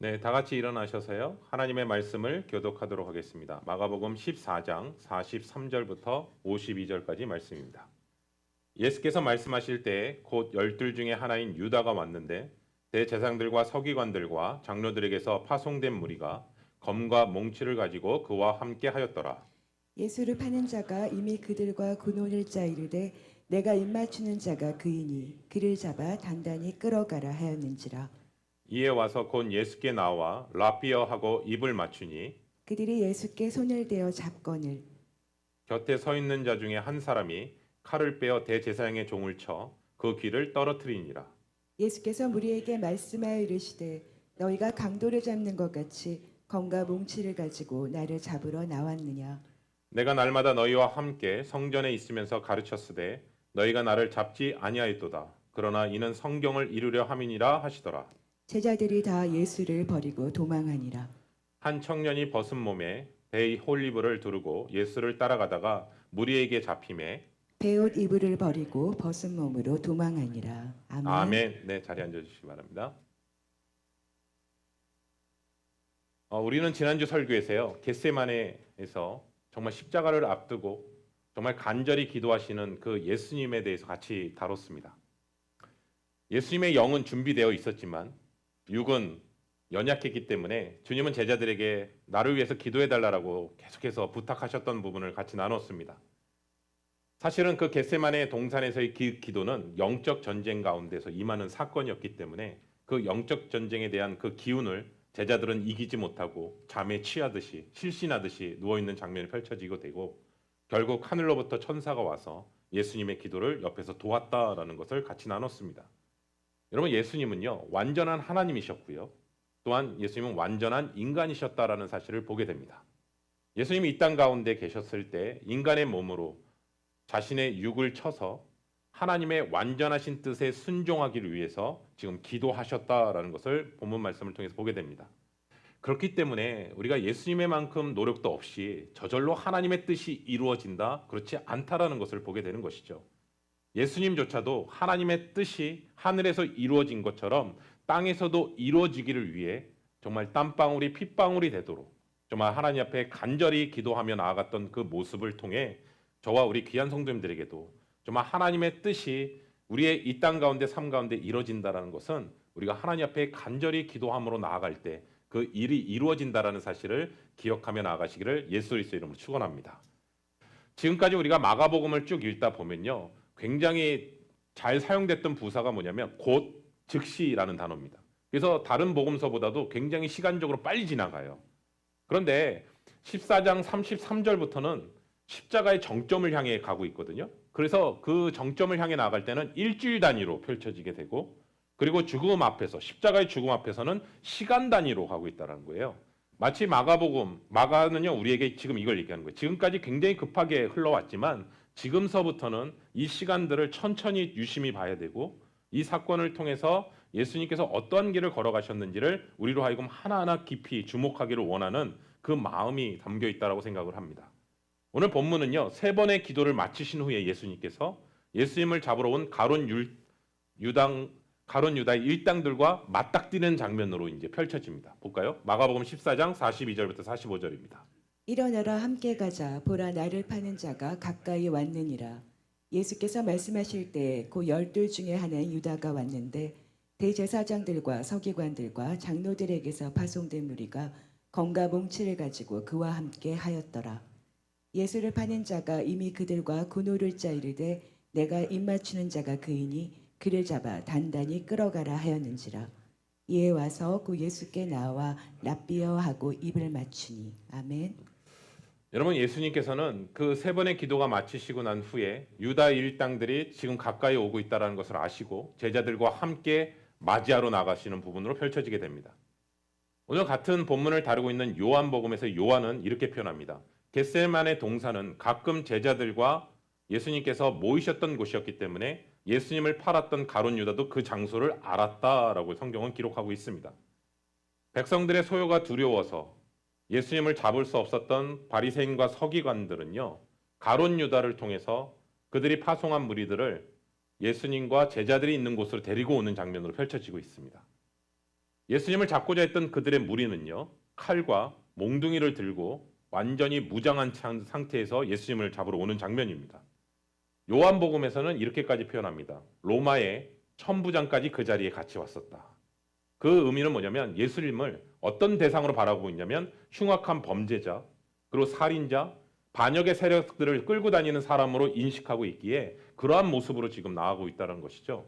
네, 다 같이 일어나셔서요. 하나님의 말씀을 교독하도록 하겠습니다. 마가복음 14장 43절부터 52절까지 말씀입니다. 예수께서 말씀하실 때 곧 열둘 중에 하나인 유다가 왔는데 대제사장들과 서기관들과 장로들에게서 파송된 무리가 검과 몽치를 가지고 그와 함께 하였더라. 예수를 파는 자가 이미 그들과 군혼을 짜이르되 내가 입맞추는 자가 그이니 그를 잡아 단단히 끌어가라 하였는지라. 이에 와서 곧 예수께 나와 라삐어 하고 입을 맞추니 그들이 예수께 손을 대어 잡거늘 곁에 서 있는 자 중에 한 사람이 칼을 빼어 대제사장의 종을 쳐 그 귀를 떨어뜨리니라. 예수께서 무리에게 말씀하여 이르시되 너희가 강도를 잡는 것 같이 검과 몽치를 가지고 나를 잡으러 나왔느냐. 내가 날마다 너희와 함께 성전에 있으면서 가르쳤으되 너희가 나를 잡지 아니하였도다. 그러나 이는 성경을 이루려 함이니라 하시더라. 제자들이 다 예수를 버리고 도망하니라. 한 청년이 벗은 몸에 베이 홀리브를 두르고 예수를 따라가다가 무리에게 잡힘에 베옷 이불을 버리고 벗은 몸으로 도망하니라. 아멘. 아멘. 네, 자리에 앉아 주시기 바랍니다. 우리는 지난주 설교에서요. 겟세마네에서 정말 십자가를 앞두고 정말 간절히 기도하시는 그 예수님에 대해서 같이 다뤘습니다. 예수님의 영은 준비되어 있었지만 육은 연약했기 때문에 주님은 제자들에게 나를 위해서 기도해 달라고 계속해서 부탁하셨던 부분을 같이 나눴습니다. 사실은 그 겟세마네 동산에서의 기도는 영적 전쟁 가운데서 임하는 사건이었기 때문에 그 영적 전쟁에 대한 그 기운을 제자들은 이기지 못하고 잠에 취하듯이 실신하듯이 누워있는 장면이 펼쳐지고 되고 결국 하늘로부터 천사가 와서 예수님의 기도를 옆에서 도왔다라는 것을 같이 나눴습니다. 여러분, 예수님은요 완전한 하나님이셨고요, 또한 예수님은 완전한 인간이셨다라는 사실을 보게 됩니다. 예수님이 이 땅 가운데 계셨을 때 인간의 몸으로 자신의 육을 쳐서 하나님의 완전하신 뜻에 순종하기를 위해서 지금 기도하셨다라는 것을 본문 말씀을 통해서 보게 됩니다. 그렇기 때문에 우리가 예수님의 만큼 노력도 없이 저절로 하나님의 뜻이 이루어진다, 그렇지 않다라는 것을 보게 되는 것이죠. 예수님조차도 하나님의 뜻이 하늘에서 이루어진 것처럼 땅에서도 이루어지기를 위해 정말 땀방울이 핏방울이 되도록 정말 하나님 앞에 간절히 기도하며 나아갔던 그 모습을 통해 저와 우리 귀한 성도님들에게도 정말 하나님의 뜻이 우리의 이 땅 가운데 삶 가운데 이루어진다는 것은 우리가 하나님 앞에 간절히 기도함으로 나아갈 때 그 일이 이루어진다는 사실을 기억하며 나아가시기를 예수 그리스도 이름으로 축원합니다. 지금까지 우리가 마가복음을 쭉 읽다 보면요, 굉장히 잘 사용됐던 부사가 뭐냐면 곧, 즉시라는 단어입니다. 그래서 다른 복음서보다도 굉장히 시간적으로 빨리 지나가요. 그런데 14장 33절부터는 십자가의 정점을 향해 가고 있거든요. 그래서 그 정점을 향해 나아갈 때는 일주일 단위로 펼쳐지게 되고, 그리고 죽음 앞에서, 십자가의 죽음 앞에서는 시간 단위로 가고 있다는 거예요. 마치 마가는요 우리에게 지금 이걸 얘기하는 거예요. 지금까지 굉장히 급하게 흘러왔지만 지금서부터는 이 시간들을 천천히 유심히 봐야 되고, 이 사건을 통해서 예수님께서 어떠한 길을 걸어가셨는지를 우리로 하여금 하나하나 깊이 주목하기를 원하는 그 마음이 담겨 있다고 생각을 합니다. 오늘 본문은요, 세 번의 기도를 마치신 후에 예수님께서 예수님을 잡으러 온 가룟 유다의 일당들과 맞닥뜨리는 장면으로 이제 펼쳐집니다. 볼까요? 마가복음 14장 42절부터 45절입니다. 일어나라 함께 가자 보라 나를 파는 자가 가까이 왔느니라. 예수께서 말씀하실 때 그 열둘 중에 하나인 유다가 왔는데 대제사장들과 서기관들과 장로들에게서 파송된 무리가 검과 몽치를 가지고 그와 함께 하였더라. 예수를 파는 자가 이미 그들과 군호를 짜이르되 내가 입맞추는 자가 그이니 그를 잡아 단단히 끌어가라 하였는지라. 이에 와서 그 예수께 나와 라삐어 하고 입을 맞추니. 아멘. 여러분, 예수님께서는 그 세 번의 기도가 마치시고 난 후에 유다 일당들이 지금 가까이 오고 있다는 것을 아시고 제자들과 함께 맞이하러 나가시는 부분으로 펼쳐지게 됩니다. 오늘 같은 본문을 다루고 있는 요한복음에서 요한은 이렇게 표현합니다. 겟세마네 동산은 가끔 제자들과 예수님께서 모이셨던 곳이었기 때문에 예수님을 팔았던 가룟 유다도 그 장소를 알았다라고 성경은 기록하고 있습니다. 백성들의 소요가 두려워서 예수님을 잡을 수 없었던 바리새인과 서기관들은요, 가룟 유다를 통해서 그들이 파송한 무리들을 예수님과 제자들이 있는 곳으로 데리고 오는 장면으로 펼쳐지고 있습니다. 예수님을 잡고자 했던 그들의 무리는요, 칼과 몽둥이를 들고 완전히 무장한 상태에서 예수님을 잡으러 오는 장면입니다. 요한복음에서는 이렇게까지 표현합니다. 로마의 천부장까지 그 자리에 같이 왔었다. 그 의미는 뭐냐면 예수님을 어떤 대상으로 바라보고 있냐면 흉악한 범죄자, 그리고 살인자, 반역의 세력들을 끌고 다니는 사람으로 인식하고 있기에 그러한 모습으로 지금 나아가고 있다는 것이죠.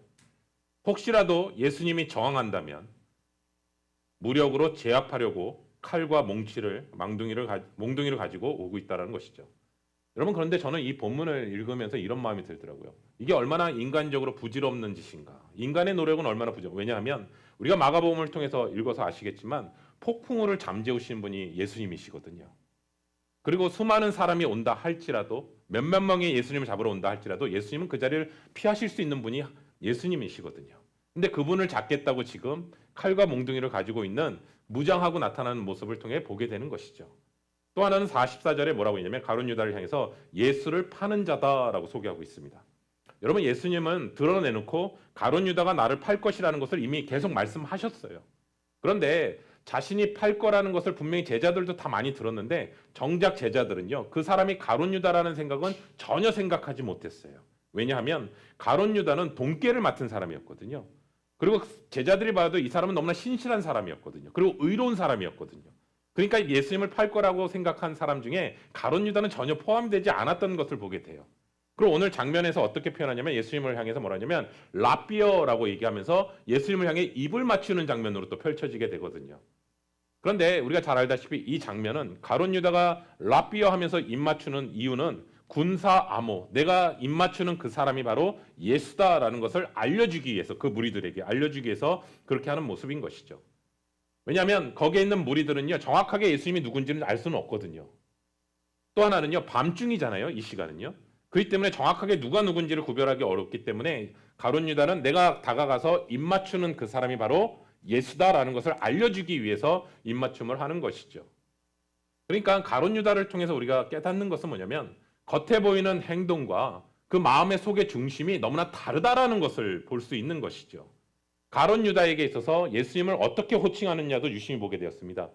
혹시라도 예수님이 저항한다면 무력으로 제압하려고 칼과 몽둥이를 가지고 오고 있다는 것이죠. 여러분, 그런데 저는 이 본문을 읽으면서 이런 마음이 들더라고요. 이게 얼마나 인간적으로 부질없는 짓인가. 인간의 노력은 얼마나 왜냐하면 우리가 마가복음을 통해서 읽어서 아시겠지만 폭풍우를 잠재우신 분이 예수님이시거든요. 그리고 수많은 사람이 온다 할지라도 몇몇 명이 예수님을 잡으러 온다 할지라도 예수님은 그 자리를 피하실 수 있는 분이 예수님이시거든요. 근데 그분을 잡겠다고 지금 칼과 몽둥이를 가지고 있는 무장하고 나타나는 모습을 통해 보게 되는 것이죠. 또 하나는 44절에 뭐라고 했냐면 가룟 유다를 향해서 예수를 파는 자다라고 소개하고 있습니다. 여러분, 예수님은 드러내놓고 가룟 유다가 나를 팔 것이라는 것을 이미 계속 말씀하셨어요. 그런데 자신이 팔 거라는 것을 분명히 제자들도 다 많이 들었는데 정작 제자들은요, 그 사람이 가룟 유다라는 생각은 전혀 생각하지 못했어요. 왜냐하면 가룟 유다는 돈깨를 맡은 사람이었거든요. 그리고 제자들이 봐도 이 사람은 너무나 신실한 사람이었거든요. 그리고 의로운 사람이었거든요. 그러니까 예수님을 팔 거라고 생각한 사람 중에 가룟 유다는 전혀 포함되지 않았던 것을 보게 돼요. 그리고 오늘 장면에서 어떻게 표현하냐면 예수님을 향해서 뭐라 하냐면 라삐어라고 얘기하면서 예수님을 향해 입을 맞추는 장면으로 또 펼쳐지게 되거든요. 그런데 우리가 잘 알다시피 이 장면은 가룟 유다가 라삐어 하면서 입 맞추는 이유는 군사 암호, 내가 입 맞추는 그 사람이 바로 예수다라는 것을 알려주기 위해서, 그 무리들에게 알려주기 위해서 그렇게 하는 모습인 것이죠. 왜냐하면 거기에 있는 무리들은요, 정확하게 예수님이 누군지는 알 수는 없거든요. 또 하나는요, 밤중이잖아요, 이 시간은요. 그렇기 때문에 정확하게 누가 누군지를 구별하기 어렵기 때문에 가룟 유다는 내가 다가가서 입 맞추는 그 사람이 바로 예수다라는 것을 알려주기 위해서 입 맞춤을 하는 것이죠. 그러니까 가룟 유다를 통해서 우리가 깨닫는 것은 뭐냐면 겉에 보이는 행동과 그 마음의 속의 중심이 너무나 다르다라는 것을 볼 수 있는 것이죠. 가룟 유다에게 있어서 예수님을 어떻게 호칭하느냐도 유심히 보게 되었습니다.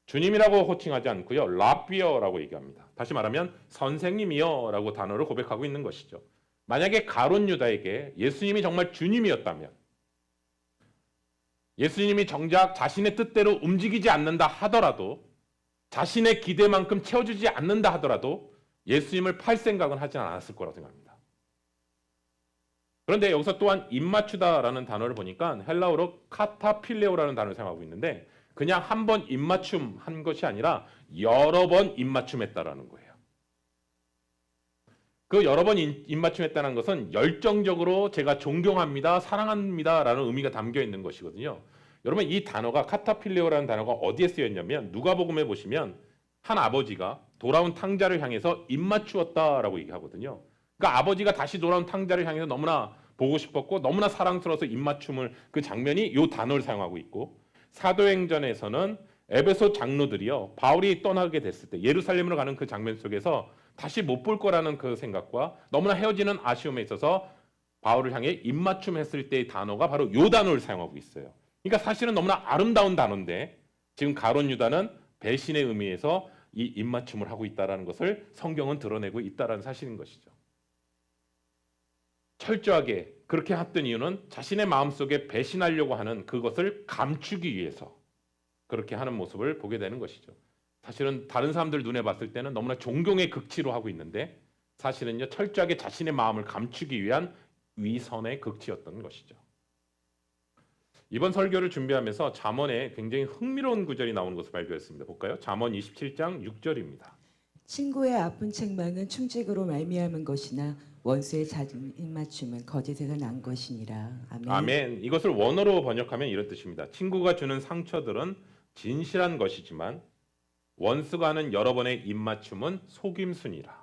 주님이라고 호칭하지 않고요, 라비어라고 얘기합니다. 다시 말하면 선생님이여라고 단어를 고백하고 있는 것이죠. 만약에 가룟 유다에게 예수님이 정말 주님이었다면, 예수님이 정작 자신의 뜻대로 움직이지 않는다 하더라도, 자신의 기대만큼 채워주지 않는다 하더라도 예수님을 팔 생각은 하지 않았을 거라고 생각합니다. 그런데 여기서 또한 입맞추다라는 단어를 보니까 헬라어로 카타필레오라는 단어를 사용하고 있는데 그냥 한 번 입맞춤 한 것이 아니라 여러 번 입맞춤했다라는 거예요. 그 여러 번 입맞춤했다는 것은 열정적으로 제가 존경합니다, 사랑합니다라는 의미가 담겨 있는 것이거든요. 여러분, 이 단어가 카타필레오라는 단어가 어디에 쓰였냐면 누가복음에 보시면 한 아버지가 돌아온 탕자를 향해서 입맞추었다라고 얘기하거든요. 그러니까 아버지가 다시 돌아온 탕자를 향해서 너무나 보고 싶었고 너무나 사랑스러워서 입맞춤을, 그 장면이 이 단어를 사용하고 있고, 사도행전에서는 에베소 장로들이요, 바울이 떠나게 됐을 때 예루살렘으로 가는 그 장면 속에서 다시 못 볼 거라는 그 생각과 너무나 헤어지는 아쉬움에 있어서 바울을 향해 입맞춤했을 때의 단어가 바로 이 단어를 사용하고 있어요. 그러니까 사실은 너무나 아름다운 단어인데 지금 가룟 유다는 배신의 의미에서 이 입맞춤을 하고 있다는 것을 성경은 드러내고 있다는 사실인 것이죠. 철저하게 그렇게 했던 이유는 자신의 마음속에 배신하려고 하는 그것을 감추기 위해서 그렇게 하는 모습을 보게 되는 것이죠. 사실은 다른 사람들 눈에 봤을 때는 너무나 존경의 극치로 하고 있는데 사실은요, 철저하게 자신의 마음을 감추기 위한 위선의 극치였던 것이죠. 이번 설교를 준비하면서 잠언에 굉장히 흥미로운 구절이 나오는 것을 발견했습니다. 볼까요? 잠언 27장 6절입니다. 친구의 아픈 책망은 충직으로 말미암은 것이나 원수의 잦은 입맞춤은 거짓에서 난 것이니라. 아멘. 아멘. 이것을 원어로 번역하면 이런 뜻입니다. 친구가 주는 상처들은 진실한 것이지만 원수가 하는 여러 번의 입맞춤은 속임수니라.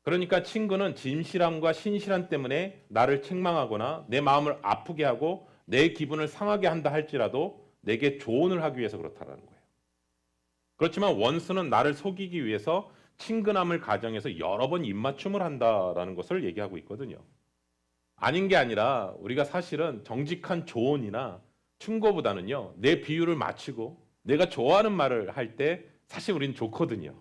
그러니까 친구는 진실함과 신실함 때문에 나를 책망하거나 내 마음을 아프게 하고 내 기분을 상하게 한다 할지라도 내게 조언을 하기 위해서 그렇다는 거예요. 그렇지만 원수는 나를 속이기 위해서 친근함을 가정해서 여러 번 입맞춤을 한다라는 것을 얘기하고 있거든요. 아닌 게 아니라 우리가 사실은 정직한 조언이나 충고보다는요, 내 비유를 맞추고 내가 좋아하는 말을 할 때 사실 우리는 좋거든요.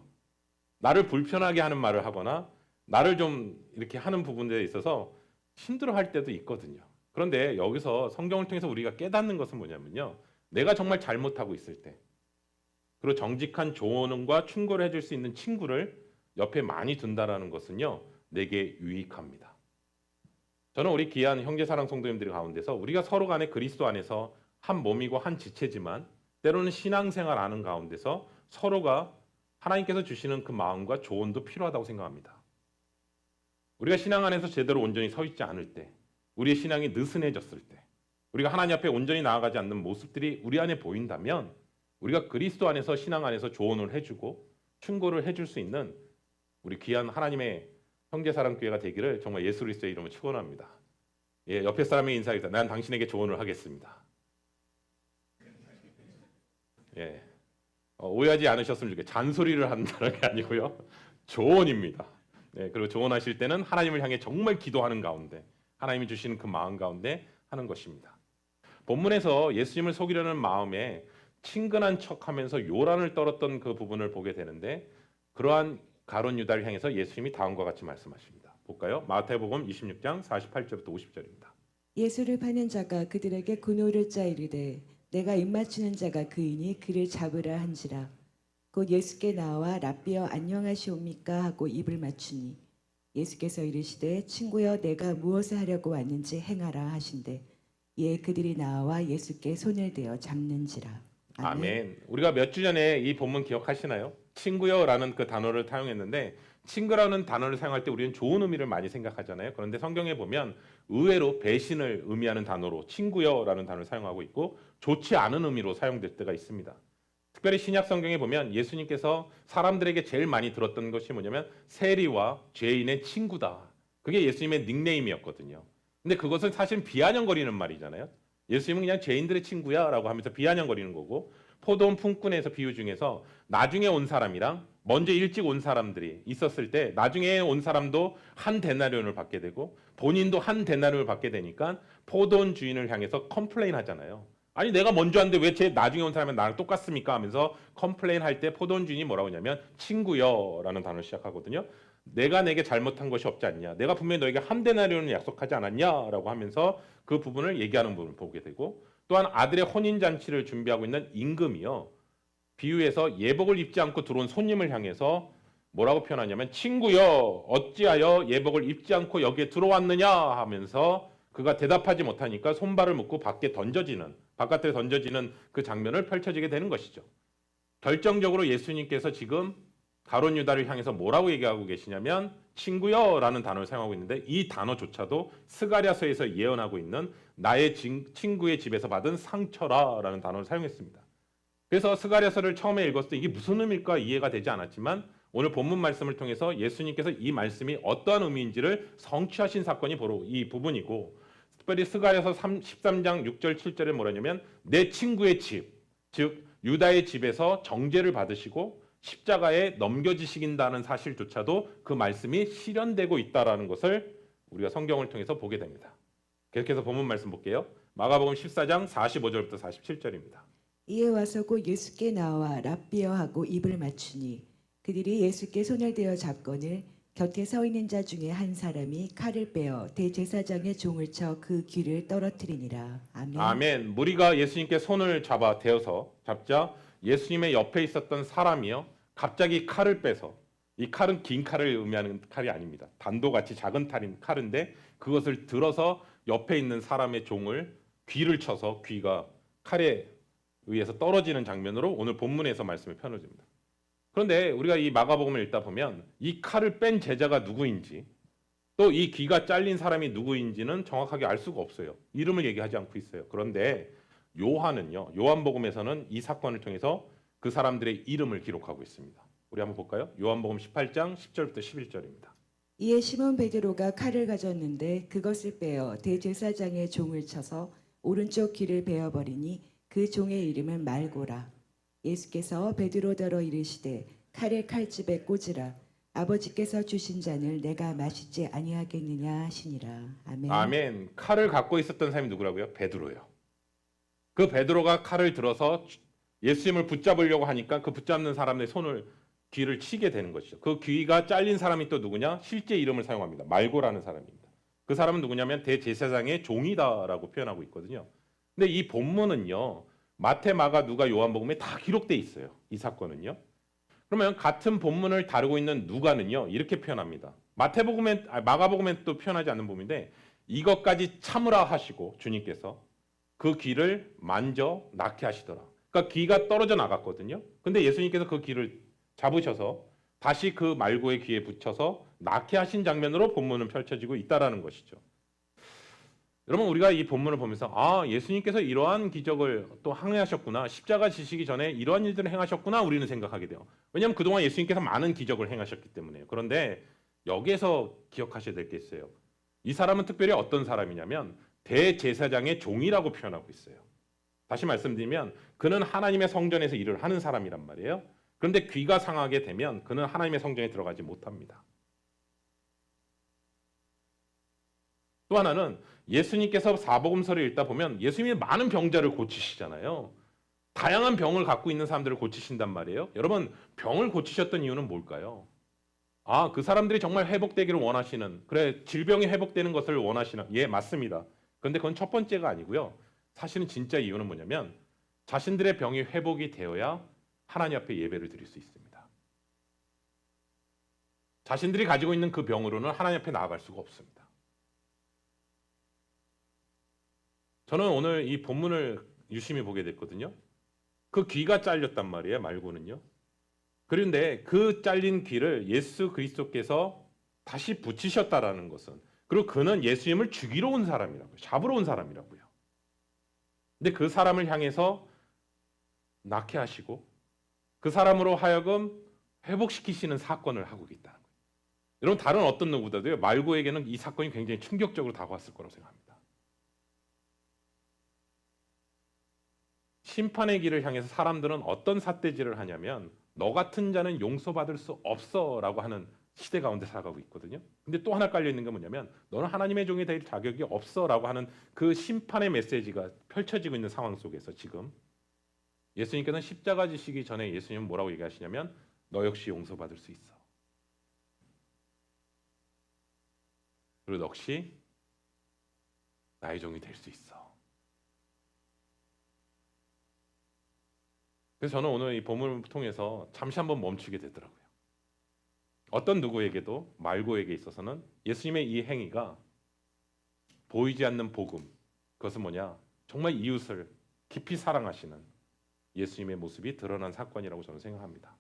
나를 불편하게 하는 말을 하거나 나를 좀 이렇게 하는 부분들에 있어서 힘들어할 때도 있거든요. 그런데 여기서 성경을 통해서 우리가 깨닫는 것은 뭐냐면요, 내가 정말 잘못하고 있을 때, 그리고 정직한 조언과 충고를 해줄 수 있는 친구를 옆에 많이 둔다라는 것은요, 내게 유익합니다. 저는 우리 귀한 형제사랑 성도님들 가운데서 우리가 서로 간에 그리스도 안에서 한 몸이고 한 지체지만 때로는 신앙생활 하는 가운데서 서로가 하나님께서 주시는 그 마음과 조언도 필요하다고 생각합니다. 우리가 신앙 안에서 제대로 온전히 서 있지 않을 때, 우리의 신앙이 느슨해졌을 때, 우리가 하나님 앞에 온전히 나아가지 않는 모습들이 우리 안에 보인다면 우리가 그리스도 안에서 신앙 안에서 조언을 해주고 충고를 해줄 수 있는 우리 귀한 하나님의 형제사랑교회가 되기를 정말 예수 그리스도의 이름으로 축원합니다. 예, 옆에 사람에게 인사하겠다. 난 당신에게 조언을 하겠습니다. 예, 오해하지 않으셨으면 좋겠어요. 잔소리를 한다는 게 아니고요, 조언입니다. 예, 그리고 조언하실 때는 하나님을 향해 정말 기도하는 가운데 하나님이 주시는 그 마음 가운데 하는 것입니다. 본문에서 예수님을 속이려는 마음에 친근한 척하면서 요란을 떨었던 그 부분을 보게 되는데, 그러한 가룟 유다를 향해서 예수님이 다음과 같이 말씀하십니다. 볼까요? 마태복음 26장 48절부터 50절입니다. 예수를 파는 자가 그들에게 군호를 짜 이르되 내가 입맞추는 자가 그이니 그를 잡으라 한지라. 곧 예수께 나와 랍비여 안녕하시옵니까 하고 입을 맞추니 예수께서 이르시되 친구여 내가 무엇을 하려고 왔는지 행하라 하신대 이에 그들이 나와 예수께 손을 대어 잡는지라. 아멘. 우리가 몇 주 전에 이 본문 기억하시나요? 친구여라는 그 단어를 사용했는데, 친구라는 단어를 사용할 때 우리는 좋은 의미를 많이 생각하잖아요. 그런데 성경에 보면 의외로 배신을 의미하는 단어로 친구여라는 단어를 사용하고 있고, 좋지 않은 의미로 사용될 때가 있습니다. 특별히 신약 성경에 보면 예수님께서 사람들에게 제일 많이 들었던 것이 뭐냐면 세리와 죄인의 친구다. 그게 예수님의 닉네임이었거든요. 근데 그것은 사실 비아냥거리는 말이잖아요. 예수님은 그냥 죄인들의 친구야라고 하면서 비아냥거리는 거고, 포도원 품꾼에서 비유 중에서 나중에 온 사람이랑 먼저 일찍 온 사람들이 있었을 때 나중에 온 사람도 한 데나리온을 받게 되고 본인도 한 데나리온을 받게 되니까 포도원 주인을 향해서 컴플레인 하잖아요. 아니 내가 먼저 왔는데 왜 제 나중에 온 사람은 나랑 똑같습니까? 하면서 컴플레인 할 때 포도원 주인이 뭐라고 하냐면 친구여라는 단어를 시작하거든요. 내가 내게 잘못한 것이 없지 않냐, 내가 분명히 너에게 한 데나리온을 약속하지 않았냐라고 하면서 그 부분을 얘기하는 부분을 보게 되고, 또한 아들의 혼인잔치를 준비하고 있는 임금이요, 비유에서 예복을 입지 않고 들어온 손님을 향해서 뭐라고 표현하냐면 친구여 어찌하여 예복을 입지 않고 여기에 들어왔느냐 하면서 그가 대답하지 못하니까 손발을 묶고 바깥에 던져지는 그 장면을 펼쳐지게 되는 것이죠. 결정적으로 예수님께서 지금 가룟 유다를 향해서 뭐라고 얘기하고 계시냐면 친구여라는 단어를 사용하고 있는데, 이 단어조차도 스가랴서에서 예언하고 있는 나의 친구의 집에서 받은 상처라라는 단어를 사용했습니다. 그래서 스가랴서를 처음에 읽었을 때 이게 무슨 의미일까 이해가 되지 않았지만, 오늘 본문 말씀을 통해서 예수님께서 이 말씀이 어떠한 의미인지를 성취하신 사건이 바로 이 부분이고, 특별히 스가랴서 13장 6절 7절에 뭐라냐면 내 친구의 집, 즉 유다의 집에서 정죄를 받으시고 십자가에 넘겨지신다는 사실조차도 그 말씀이 실현되고 있다라는 것을 우리가 성경을 통해서 보게 됩니다. 계속해서 본문 말씀 볼게요. 마가복음 14장 45절부터 47절입니다. 이에 와서 곧 예수께 나와 랍비여 하고 입을 맞추니 그들이 예수께 손을 대어 잡거늘 곁에 서 있는 자 중에 한 사람이 칼을 빼어 대제사장의 종을 쳐 그 귀를 떨어뜨리니라. 아멘. 아멘. 무리가 예수님께 손을 잡자 예수님의 옆에 있었던 사람이요, 갑자기 칼을 빼서, 이 칼은 긴 칼을 의미하는 칼이 아닙니다. 단도같이 작은 칼인데 그것을 들어서 옆에 있는 사람의 종을 귀를 쳐서 귀가 칼에 의해서 떨어지는 장면으로 오늘 본문에서 말씀을 펴놓습니다. 그런데 우리가 이 마가복음을 읽다 보면 이 칼을 뺀 제자가 누구인지, 또 이 귀가 잘린 사람이 누구인지는 정확하게 알 수가 없어요. 이름을 얘기하지 않고 있어요. 그런데 요한복음에서는 이 사건을 통해서 그 사람들의 이름을 기록하고 있습니다. 우리 한번 볼까요? 요한복음 18장 10절부터 11절입니다. 이에 시몬 베드로가 칼을 가졌는데 그것을 빼어 대제사장의 종을 쳐서 오른쪽 귀를 베어버리니 그 종의 이름은 말고라. 예수께서 베드로더러 이르시되 칼을 칼집에 꽂으라. 아버지께서 주신 잔을 내가 마시지 아니하겠느냐 하시니라. 아멘. 아멘. 칼을 갖고 있었던 사람이 누구라고요? 베드로예요. 그 베드로가 칼을 들어서 예수님을 붙잡으려고 하니까 그 붙잡는 사람의 손을 귀를 치게 되는 것이죠. 그 귀가 잘린 사람이 또 누구냐? 실제 이름을 사용합니다. 말고라는 사람입니다. 그 사람은 누구냐면 대제사장의 종이다라고 표현하고 있거든요. 근데 이 본문은요. 마태, 마가, 누가, 요한복음에 다 기록돼 있어요. 이 사건은요. 그러면 같은 본문을 다루고 있는 누가는요. 이렇게 표현합니다. 마가복음에 또 표현하지 않는 부분인데 이것까지 참으라 하시고 주님께서 그 귀를 만져 낫게 하시더라. 그러니까 귀가 떨어져 나갔거든요. 근데 예수님께서 그 귀를 잡으셔서 다시 그 말고의 귀에 붙여서 낫게 하신 장면으로 본문은 펼쳐지고 있다라는 것이죠. 여러분 우리가 이 본문을 보면서 예수님께서 이러한 기적을 또 행하셨구나. 십자가 지시기 전에 이러한 일들을 행하셨구나 우리는 생각하게 돼요. 왜냐하면 그동안 예수님께서 많은 기적을 행하셨기 때문에요. 그런데 여기에서 기억하셔야 될 게 있어요. 이 사람은 특별히 어떤 사람이냐면 대제사장의 종이라고 표현하고 있어요. 다시 말씀드리면 그는 하나님의 성전에서 일을 하는 사람이란 말이에요. 그런데 귀가 상하게 되면 그는 하나님의 성전에 들어가지 못합니다. 또 하나는 예수님께서 사복음서를 읽다 보면 예수님이 많은 병자를 고치시잖아요. 다양한 병을 갖고 있는 사람들을 고치신단 말이에요. 여러분 병을 고치셨던 이유는 뭘까요? 그 사람들이 정말 회복되기를 원하시는, 그래 질병이 회복되는 것을 원하시는, 예 맞습니다. 그런데 그건 첫 번째가 아니고요. 사실은 진짜 이유는 뭐냐면 자신들의 병이 회복이 되어야 하나님 앞에 예배를 드릴 수 있습니다. 자신들이 가지고 있는 그 병으로는 하나님 앞에 나아갈 수가 없습니다. 저는 오늘 이 본문을 유심히 보게 됐거든요. 그 귀가 잘렸단 말이에요. 말고는요. 그런데 그 잘린 귀를 예수 그리스도께서 다시 붙이셨다라는 것은, 그리고 그는 예수님을 죽이러 온 사람이라고요. 잡으러 온 사람이라고요. 근데 그 사람을 향해서 낫게 하시고 그 사람으로 하여금 회복시키시는 사건을 하고 있다는 거예요. 여러분 다른 어떤 누구보다도요. 말고에게는 이 사건이 굉장히 충격적으로 다가왔을 거라고 생각합니다. 심판의 길을 향해서 사람들은 어떤 삿대질을 하냐면 너 같은 자는 용서받을 수 없어라고 하는 시대 가운데 살아가고 있거든요. 근데 또 하나 깔려 있는 게 뭐냐면 너는 하나님의 종이 될 자격이 없어라고 하는 그 심판의 메시지가 펼쳐지고 있는 상황 속에서 지금 예수님께서는 십자가 지시기 전에 예수님은 뭐라고 얘기하시냐면 너 역시 용서받을 수 있어. 그리고 너 역시 나의 종이 될 수 있어. 그래서 저는 오늘 이 본문을 통해서 잠시 한번 멈추게 되더라고요. 어떤 누구에게도 말고에게 있어서는 예수님의 이 행위가 보이지 않는 복음, 그것은 뭐냐? 정말 이웃을 깊이 사랑하시는 예수님의 모습이 드러난 사건이라고 저는 생각합니다.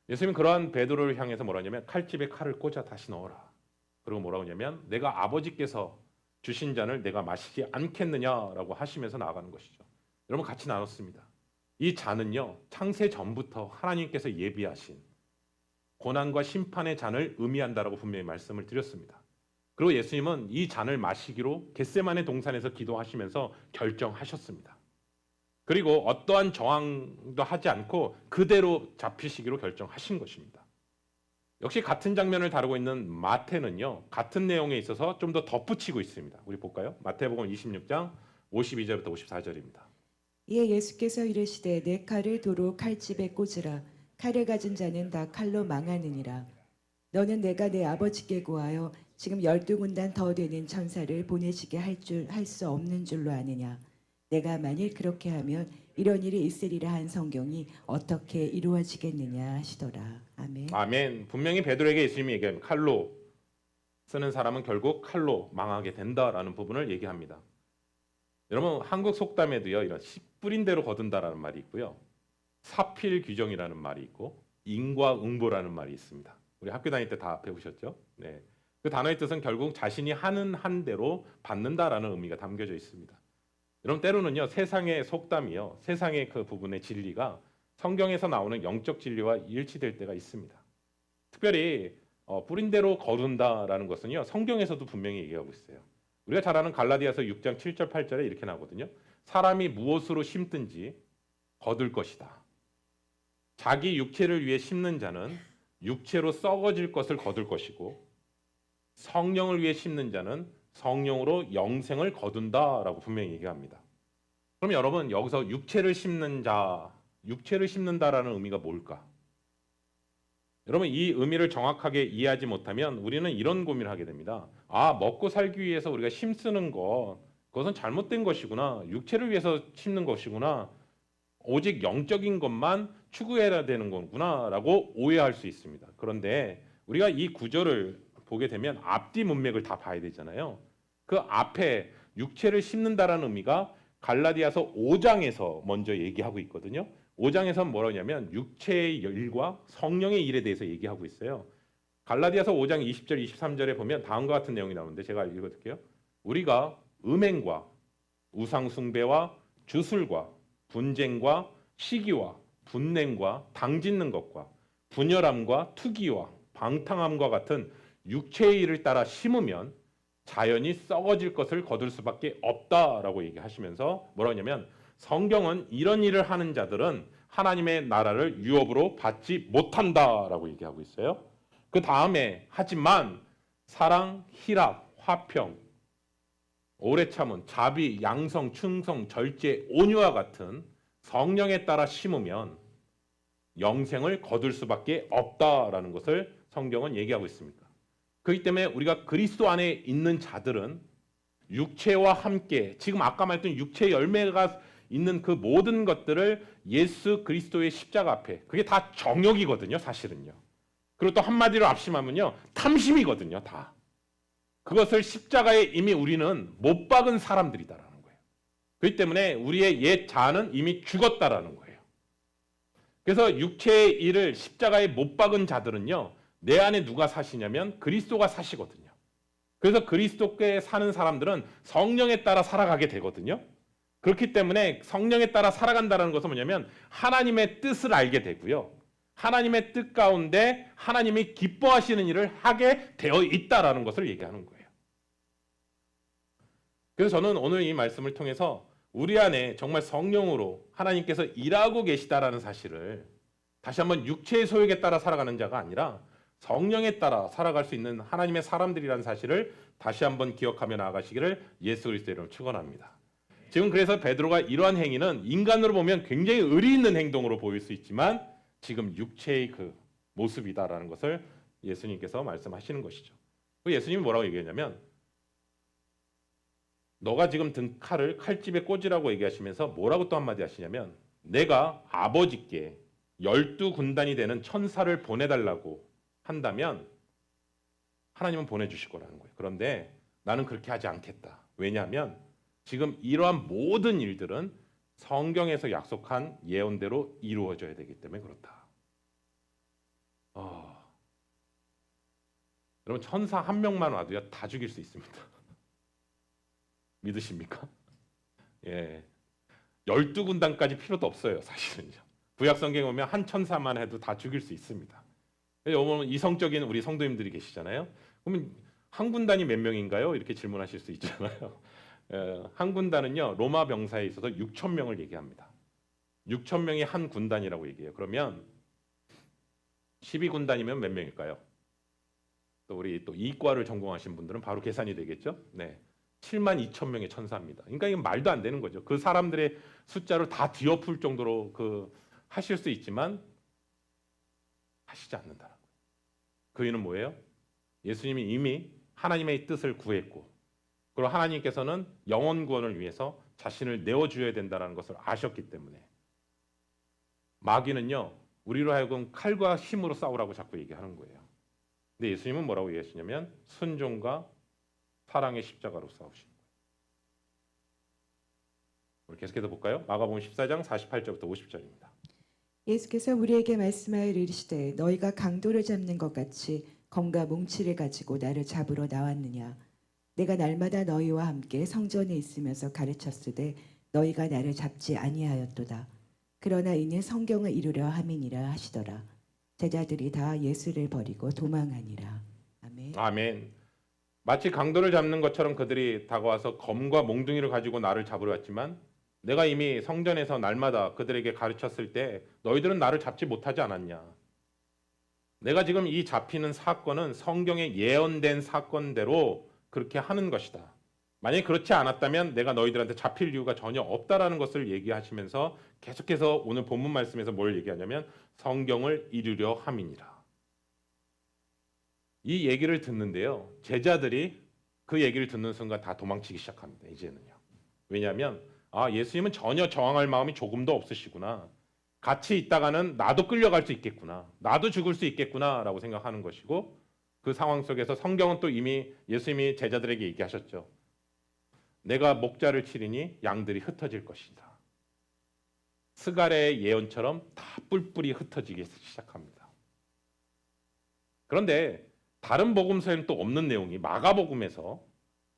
예수님은 그러한 베드로를 향해서 뭐라 하냐면 칼집에 칼을 꽂아 다시 넣어라. 그리고 뭐라고 하냐면 내가 아버지께서 주신 잔을 내가 마시지 않겠느냐라고 하시면서 나아가는 것이죠. 여러분 같이 나눴습니다. 이 잔은요 창세 전부터 하나님께서 예비하신 고난과 심판의 잔을 의미한다라고 분명히 말씀을 드렸습니다. 그리고 예수님은 이 잔을 마시기로 겟세마네 동산에서 기도하시면서 결정하셨습니다. 그리고 어떠한 저항도 하지 않고 그대로 잡히시기로 결정하신 것입니다. 역시 같은 장면을 다루고 있는 마태는요 같은 내용에 있어서 좀 더 덧붙이고 있습니다. 우리 볼까요? 마태복음 26장 52절부터 54절입니다. 이에 예수께서 이르시되 내 칼을 도로 칼집에 꽂으라. 칼을 가진 자는 다 칼로 망하느니라. 너는 내가 내 아버지께 구하여 지금 12군단 더 되는 천사를 보내시게 할 수 없는 줄로 아느냐. 내가 만일 그렇게 하면 이런 일이 있으리라 한 성경이 어떻게 이루어지겠느냐 하시더라. 아멘. 아멘. 분명히 베드로에게 예수님이 얘기합니다. 칼로 쓰는 사람은 결국 칼로 망하게 된다라는 부분을 얘기합니다. 여러분 한국 속담에도요 이런 씨 뿌린 대로 거둔다라는 말이 있고요, 사필 규정이라는 말이 있고 인과응보라는 말이 있습니다. 우리 학교 다닐 때 다 배우셨죠? 네. 그 단어의 뜻은 결국 자신이 하는 한 대로 받는다라는 의미가 담겨져 있습니다. 여러분 때로는요 세상의 속담이요 세상의 그 부분의 진리가 성경에서 나오는 영적 진리와 일치될 때가 있습니다. 특별히 뿌린 대로 거둔다라는 것은요 성경에서도 분명히 얘기하고 있어요. 우리가 잘 아는 갈라디아서 6장 7절 8절에 이렇게 나오거든요. 사람이 무엇으로 심든지 거둘 것이다. 자기 육체를 위해 심는 자는 육체로 썩어질 것을 거둘 것이고 성령을 위해 심는 자는 성령으로 영생을 거둔다라고 분명히 얘기합니다. 그럼 여러분 여기서 육체를 심는 자, 육체를 심는다라는 의미가 뭘까? 여러분 이 의미를 정확하게 이해하지 못하면 우리는 이런 고민을 하게 됩니다. 아, 먹고 살기 위해서 우리가 힘쓰는 것, 그것은 잘못된 것이구나. 육체를 위해서 심는 것이구나. 오직 영적인 것만 추구해야 되는 거구나라고 오해할 수 있습니다. 그런데 우리가 이 구절을 보게 되면 앞뒤 문맥을 다 봐야 되잖아요. 그 앞에 육체를 심는다라는 의미가 갈라디아서 5장에서 먼저 얘기하고 있거든요. 5장에서는 뭐라냐면 육체의 일과 성령의 일에 대해서 얘기하고 있어요. 갈라디아서 5장 20절 23절에 보면 다음과 같은 내용이 나오는데 제가 읽어드릴게요. 우리가 음행과 우상 숭배와 주술과 분쟁과 시기와 분냄과 당짓는 것과 분열함과 투기와 방탕함과 같은 육체의 일을 따라 심으면 자연히 썩어질 것을 거둘 수밖에 없다라고 얘기하시면서 뭐라 하냐면 성경은 이런 일을 하는 자들은 하나님의 나라를 유업으로 받지 못한다라고 얘기하고 있어요. 그 다음에 하지만 사랑, 희락, 화평, 오래 참은, 자비, 양성, 충성, 절제, 온유와 같은 성령에 따라 심으면 영생을 거둘 수밖에 없다라는 것을 성경은 얘기하고 있습니다. 그렇기 때문에 우리가 그리스도 안에 있는 자들은 육체와 함께 지금 아까 말했던 육체의 열매가 있는 그 모든 것들을 예수 그리스도의 십자가 앞에, 그게 다 정욕이거든요, 사실은요. 그리고 또 한마디로 앞심하면요, 탐심이거든요, 다. 그것을 십자가에 이미 우리는 못 박은 사람들이다라는 거예요. 그렇기 때문에 우리의 옛 자아는 이미 죽었다라는 거예요. 그래서 육체의 일을 십자가에 못 박은 자들은요, 내 안에 누가 사시냐면 그리스도가 사시거든요. 그래서 그리스도께 사는 사람들은 성령에 따라 살아가게 되거든요. 그렇기 때문에 성령에 따라 살아간다는 것은 뭐냐면 하나님의 뜻을 알게 되고요. 하나님의 뜻 가운데 하나님이 기뻐하시는 일을 하게 되어 있다라는 것을 얘기하는 거예요. 그래서 저는 오늘 이 말씀을 통해서 우리 안에 정말 성령으로 하나님께서 일하고 계시다라는 사실을 다시 한번 육체의 소욕에 따라 살아가는 자가 아니라 성령에 따라 살아갈 수 있는 하나님의 사람들이라는 사실을 다시 한번 기억하며 나아가시기를 예수 그리스도의 이름으로 축원합니다. 지금 그래서 베드로가 이러한 행위는 인간으로 보면 굉장히 의리 있는 행동으로 보일 수 있지만 지금 육체의 그 모습이다라는 것을 예수님께서 말씀하시는 것이죠. 예수님이 뭐라고 얘기했냐면 너가 지금 든 칼을 칼집에 꽂으라고 얘기하시면서 뭐라고 또 한마디 하시냐면 내가 아버지께 12군단이 되는 천사를 보내달라고 한다면 하나님은 보내주실 거라는 거예요. 그런데 나는 그렇게 하지 않겠다. 왜냐하면 지금 이러한 모든 일들은 성경에서 약속한 예언대로 이루어져야 되기 때문에 그렇다. 여러분 천사 한 명만 와도요 다 죽일 수 있습니다. 믿으십니까? 예, 12군단까지 필요도 없어요. 사실은요. 구약 성경에 보면 한 천사만 해도 다 죽일 수 있습니다. 여러분 이성적인 우리 성도님들이 계시잖아요. 그러면 한 군단이 몇 명인가요? 이렇게 질문하실 수 있잖아요. 한 군단은요 로마 병사에 있어서 6천 명을 얘기합니다. 6천 명이 한 군단이라고 얘기해요. 그러면 12군단이면 몇 명일까요? 또 우리 또 이과를 전공하신 분들은 바로 계산이 되겠죠. 네, 7만 2천 명의 천사입니다. 그러니까 이건 말도 안 되는 거죠. 그 사람들의 숫자를 다 뒤엎을 정도로 하실 수 있지만 하시지 않는다는 거예요. 그 이유는 뭐예요? 예수님이 이미 하나님의 뜻을 구했고 그리고 하나님께서는 영혼 구원을 위해서 자신을 내어주어야 된다는 것을 아셨기 때문에 마귀는요 우리로 하여금 칼과 힘으로 싸우라고 자꾸 얘기하는 거예요. 근데 예수님은 뭐라고 얘기하시냐면 순종과 사랑의 십자가로 싸우시는 거예요. 우리 계속해서 볼까요? 마가복음 14장 48절부터 50절입니다. 예수께서 우리에게 말씀하여 이르시되 너희가 강도를 잡는 것 같이 검과 뭉치를 가지고 나를 잡으러 나왔느냐. 내가 날마다 너희와 함께 성전에 있으면서 가르쳤으되 너희가 나를 잡지 아니하였도다. 그러나 이는 성경을 이루려 함이니라 하시더라. 제자들이 다 예수를 버리고 도망하니라. 아멘. 아멘. 마치 강도를 잡는 것처럼 그들이 다가와서 검과 몽둥이를 가지고 나를 잡으러 왔지만 내가 이미 성전에서 날마다 그들에게 가르쳤을 때 너희들은 나를 잡지 못하지 않았냐. 내가 지금 이 잡히는 사건은 성경에 예언된 사건대로 그렇게 하는 것이다. 만약에 그렇지 않았다면 내가 너희들한테 잡힐 이유가 전혀 없다라는 것을 얘기하시면서 계속해서 오늘 본문 말씀에서 뭘 얘기하냐면 성경을 이루려 함이니라. 이 얘기를 듣는데요. 제자들이 그 얘기를 듣는 순간 다 도망치기 시작합니다. 이제는요. 왜냐하면 예수님은 전혀 저항할 마음이 조금도 없으시구나. 같이 있다가는 나도 끌려갈 수 있겠구나. 나도 죽을 수 있겠구나라고 생각하는 것이고 그 상황 속에서 성경은 또 이미 예수님이 제자들에게 얘기하셨죠. 내가 목자를 치리니 양들이 흩어질 것이다. 스가랴의 예언처럼 다 뿔뿔이 흩어지기 시작합니다. 그런데 다른 복음서에는 또 없는 내용이 마가복음에서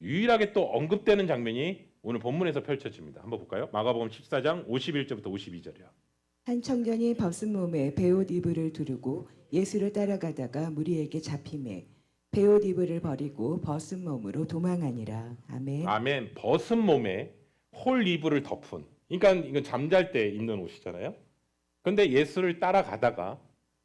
유일하게 또 언급되는 장면이 오늘 본문에서 펼쳐집니다. 한번 볼까요? 마가복음 14장 51절부터 52절이요. 한 청년이 벗은 몸에 베옷 이불을 두르고 예수를 따라가다가 무리에게 잡히매 베옷 이불을 버리고 벗은 몸으로 도망하니라. 아멘. 아멘. 벗은 몸에 홀 이불을 덮은. 그러니까 이건 잠잘 때 입는 옷이잖아요. 그런데 예수를 따라가다가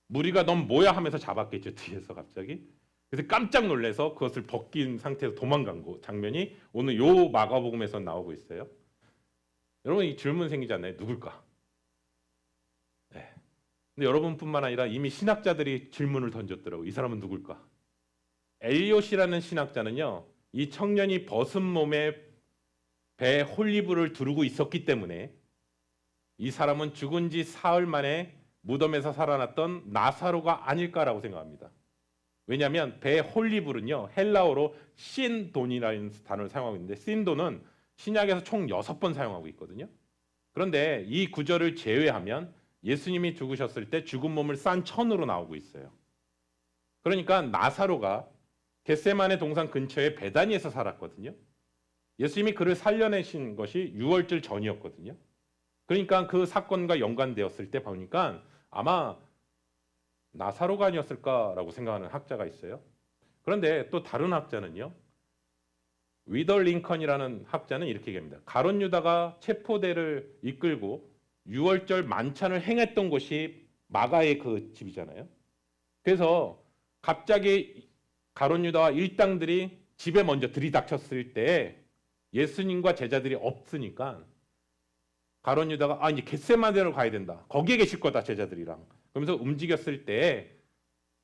무리가 넌 뭐야 하면서 잡았겠죠. 뒤에서 갑자기. 그래서 깜짝 놀라서 그것을 벗긴 상태에서 도망간 거 장면이 오늘 요 마가복음에서 나오고 있어요. 여러분 이 질문 생기잖아요. 누굴까? 네. 근데 여러분뿐만 아니라 이미 신학자들이 질문을 던졌더라고요. 이 사람은 누굴까? 엘리엇이라는 신학자는요. 이 청년이 벗은 몸에 배에 홀리브를 두르고 있었기 때문에 이 사람은 죽은 지 사흘 만에 무덤에서 살아났던 나사로가 아닐까라고 생각합니다. 왜냐하면 배에 홀리브는요. 헬라어로 신돈이라는 단어를 사용하고 있는데 신돈은 신약에서 총 6번 사용하고 있거든요. 그런데 이 구절을 제외하면 예수님이 죽으셨을 때 죽은 몸을 싼 천으로 나오고 있어요. 그러니까 나사로가 겟세마네 동산 근처에 베다니에서 살았거든요. 예수님이 그를 살려내신 것이 유월절 전이었거든요. 그러니까 그 사건과 연관되었을 때 보니까 아마 나사로가 아니었을까라고 생각하는 학자가 있어요. 그런데 또 다른 학자는요. 위더 링컨이라는 학자는 이렇게 얘기합니다. 가룟 유다가 체포대를 이끌고 유월절 만찬을 행했던 곳이 마가의 그 집이잖아요. 그래서 갑자기 가룟 유다와 일당들이 집에 먼저 들이닥쳤을 때 예수님과 제자들이 없으니까 가룟 유다가 이제 겟세마네로 가야 된다. 거기에 계실 거다 제자들이랑. 그러면서 움직였을 때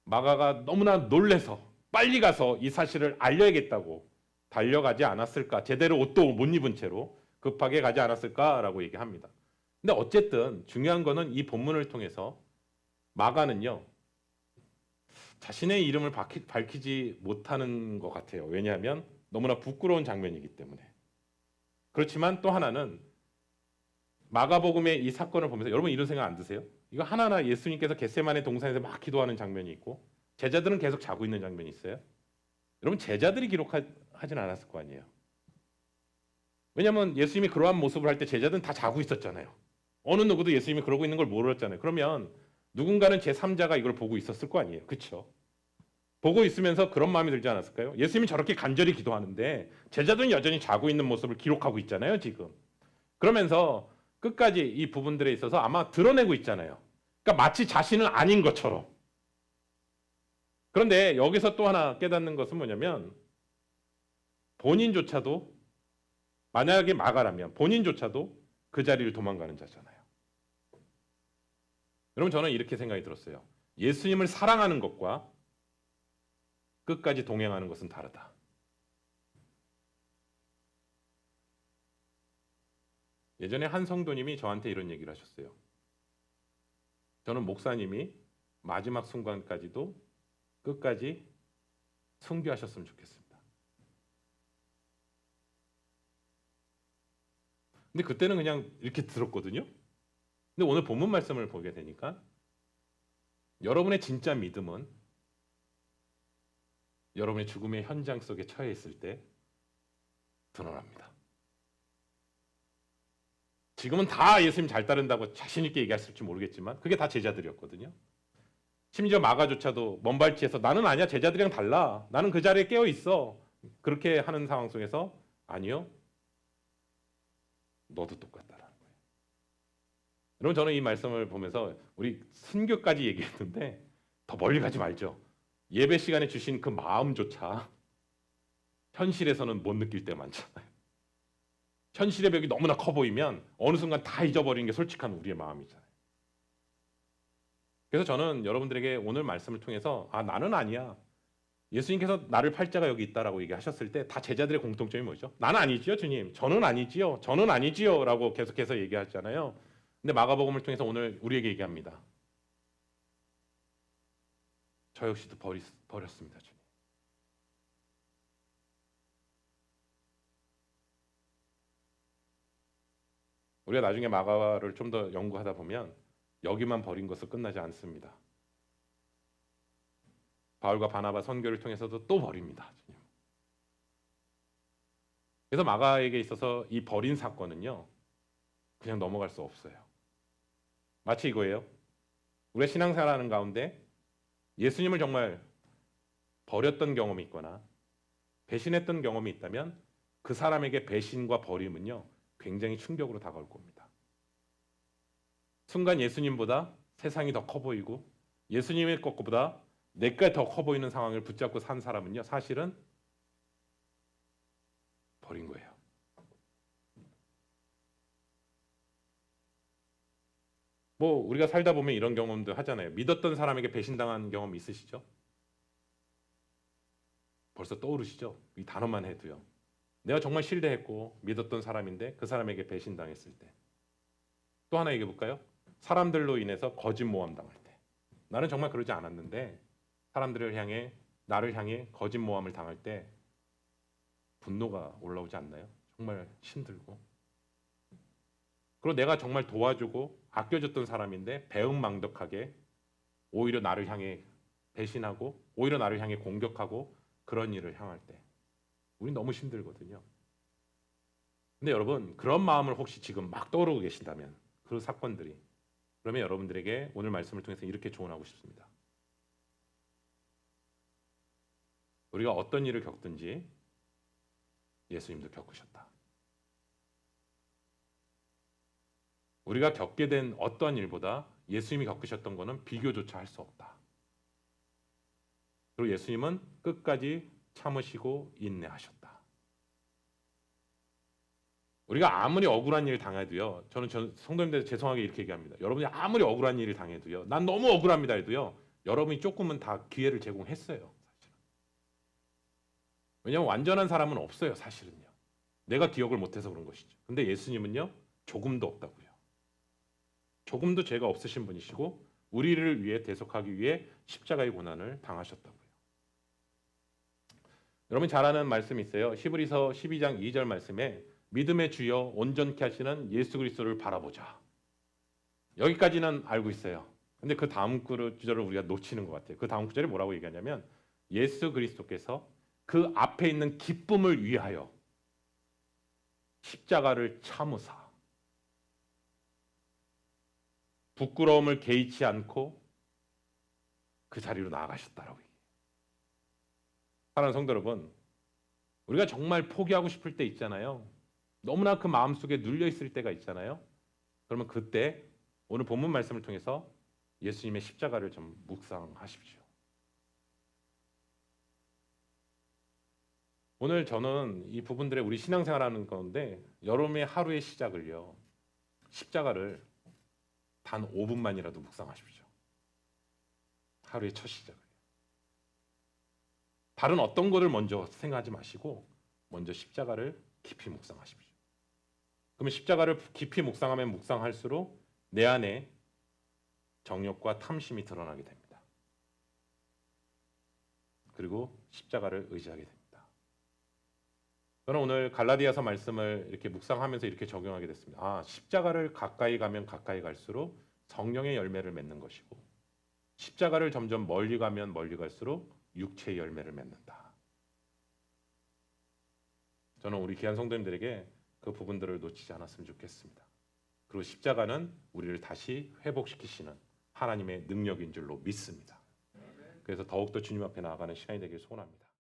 마가가 너무나 놀래서 빨리 가서 이 사실을 알려야겠다고 달려가지 않았을까. 제대로 옷도 못 입은 채로 급하게 가지 않았을까라고 얘기합니다. 근데 어쨌든 중요한 거는 이 본문을 통해서 마가는요. 자신의 이름을 밝히지 못하는 것 같아요. 왜냐하면 너무나 부끄러운 장면이기 때문에. 그렇지만 또 하나는 마가복음의 이 사건을 보면서 여러분 이런 생각 안 드세요? 이거 하나하나 예수님께서 겟세마네 동산에서 막 기도하는 장면이 있고 제자들은 계속 자고 있는 장면이 있어요. 여러분 제자들이 기록하진 않았을 거 아니에요. 왜냐하면 예수님이 그러한 모습을 할 때 제자들은 다 자고 있었잖아요. 어느 누구도 예수님이 그러고 있는 걸 모르었잖아요. 그러면 누군가는 제3자가 이걸 보고 있었을 거 아니에요. 그렇죠? 보고 있으면서 그런 마음이 들지 않았을까요? 예수님이 저렇게 간절히 기도하는데 제자들은 여전히 자고 있는 모습을 기록하고 있잖아요. 지금. 그러면서 끝까지 이 부분들에 있어서 아마 드러내고 있잖아요. 그러니까 마치 자신은 아닌 것처럼. 그런데 여기서 또 하나 깨닫는 것은 뭐냐면 본인조차도 만약에 마가라면 본인조차도 그 자리를 도망가는 자잖아요. 여러분 저는 이렇게 생각이 들었어요. 예수님을 사랑하는 것과 끝까지 동행하는 것은 다르다. 예전에 한 성도님이 저한테 이런 얘기를 하셨어요. 저는 목사님이 마지막 순간까지도 끝까지 순교하셨으면 좋겠습니다. 근데 그때는 그냥 이렇게 들었거든요. 근데 오늘 본문 말씀을 보게 되니까 여러분의 진짜 믿음은 여러분의 죽음의 현장 속에 처해 있을 때 드러납니다. 지금은 다 예수님 잘 따른다고 자신 있게 얘기했을지 모르겠지만 그게 다 제자들이었거든요. 심지어 마가조차도 먼발치에서 나는 아니야 제자들이랑 달라. 나는 그 자리에 깨어 있어. 그렇게 하는 상황 속에서 아니요. 너도 똑같다라는 거예요. 여러분 저는 이 말씀을 보면서 우리 순교까지 얘기했는데 더 멀리 가지 말죠. 예배 시간에 주신 그 마음조차 현실에서는 못 느낄 때 많잖아요. 현실의 벽이 너무나 커 보이면 어느 순간 다 잊어버리는 게 솔직한 우리의 마음이잖아요. 그래서 저는 여러분들에게 오늘 말씀을 통해서 나는 아니야. 예수님께서 나를 팔자가 여기 있다라고 얘기하셨을 때 다 제자들의 공통점이 뭐죠? 나는 아니지요, 주님. 저는 아니지요. 저는 아니지요. 라고 계속해서 얘기하잖아요. 근데 마가복음을 통해서 오늘 우리에게 얘기합니다. 저 역시도 버렸습니다, 주님. 우리가 나중에 마가를 좀 더 연구하다 보면 여기만 버린 것은 끝나지 않습니다. 바울과 바나바 선교를 통해서도 또 버립니다. 주님. 그래서 마가에게 있어서 이 버린 사건은요, 그냥 넘어갈 수 없어요. 마치 이거예요. 우리가 신앙생활하는 가운데 예수님을 정말 버렸던 경험이 있거나 배신했던 경험이 있다면 그 사람에게 배신과 버림은요, 굉장히 충격으로 다가올 겁니다. 순간 예수님보다 세상이 더 커 보이고 예수님의 것보다 내가 더 커 보이는 상황을 붙잡고 산 사람은요, 사실은 버린 거예요. 뭐 우리가 살다 보면 이런 경험도 하잖아요. 믿었던 사람에게 배신당한 경험 있으시죠? 벌써 떠오르시죠? 이 단어만 해도요. 내가 정말 신뢰했고 믿었던 사람인데 그 사람에게 배신당했을 때. 또 하나 얘기해 볼까요? 사람들로 인해서 거짓 모함 당할 때. 나는 정말 그러지 않았는데 나를 향해 거짓 모함을 당할 때 분노가 올라오지 않나요? 정말 힘들고. 그리고 내가 정말 도와주고 아껴줬던 사람인데 배은망덕하게 오히려 나를 향해 배신하고 오히려 나를 향해 공격하고 그런 일을 향할 때 우리 너무 힘들거든요. 근데 여러분, 그런 마음을 혹시 지금 막 떠오르고 계신다면 그 사건들이, 그러면 여러분들에게 오늘 말씀을 통해서 이렇게 조언하고 싶습니다. 우리가 어떤 일을 겪든지 예수님도 겪으셨다. 우리가 겪게 된 어떠한 일보다 예수님이 겪으셨던 것은 비교조차 할 수 없다. 그리고 예수님은 끝까지 참으시고 인내하셨다. 우리가 아무리 억울한 일을 당해도요, 저는 성도님들 죄송하게 이렇게 얘기합니다. 여러분이 아무리 억울한 일을 당해도요, 난 너무 억울합니다 해도요, 여러분이 조금은 다 기회를 제공했어요. 사실은. 왜냐하면 완전한 사람은 없어요, 사실은요. 내가 기억을 못해서 그런 것이죠. 근데 예수님은요, 조금도 없다고요. 조금도 죄가 없으신 분이시고 우리를 위해 대속하기 위해 십자가의 고난을 당하셨다고요. 여러분 잘 아는 말씀이 있어요. 히브리서 12장 2절 말씀에 믿음의 주여 온전케 하시는 예수 그리스도를 바라보자. 여기까지는 알고 있어요. 근데 그 다음 구절을 우리가 놓치는 것 같아요. 그 다음 구절이 뭐라고 얘기하냐면 예수 그리스도께서 그 앞에 있는 기쁨을 위하여 십자가를 참으사 부끄러움을 개의치 않고 그 자리로 나아가셨다라고 얘기해요. 사랑하는 성도 여러분, 우리가 정말 포기하고 싶을 때 있잖아요. 너무나 그 마음속에 눌려 있을 때가 있잖아요. 그러면 그때 오늘 본문 말씀을 통해서 예수님의 십자가를 좀 묵상하십시오. 오늘 저는 이 부분들의 우리 신앙생활하는 가운데 여러분의 하루의 시작을요, 십자가를 단 5분만이라도 묵상하십시오. 하루의 첫 시작을. 다른 어떤 것을 먼저 생각하지 마시고 먼저 십자가를 깊이 묵상하십시오. 그러면 십자가를 깊이 묵상하면 묵상할수록 내 안에 정욕과 탐심이 드러나게 됩니다. 그리고 십자가를 의지하게 됩니다. 저는 오늘 갈라디아서 말씀을 이렇게 묵상하면서 이렇게 적용하게 됐습니다. 십자가를 가까이 가면 가까이 갈수록 성령의 열매를 맺는 것이고 십자가를 점점 멀리 가면 멀리 갈수록 육체의 열매를 맺는다. 저는 우리 귀한 성도님들에게 그 부분들을 놓치지 않았으면 좋겠습니다. 그리고 십자가는 우리를 다시 회복시키시는 하나님의 능력인 줄로 믿습니다. 그래서 더욱더 주님 앞에 나아가는 시간이 되길 소원합니다.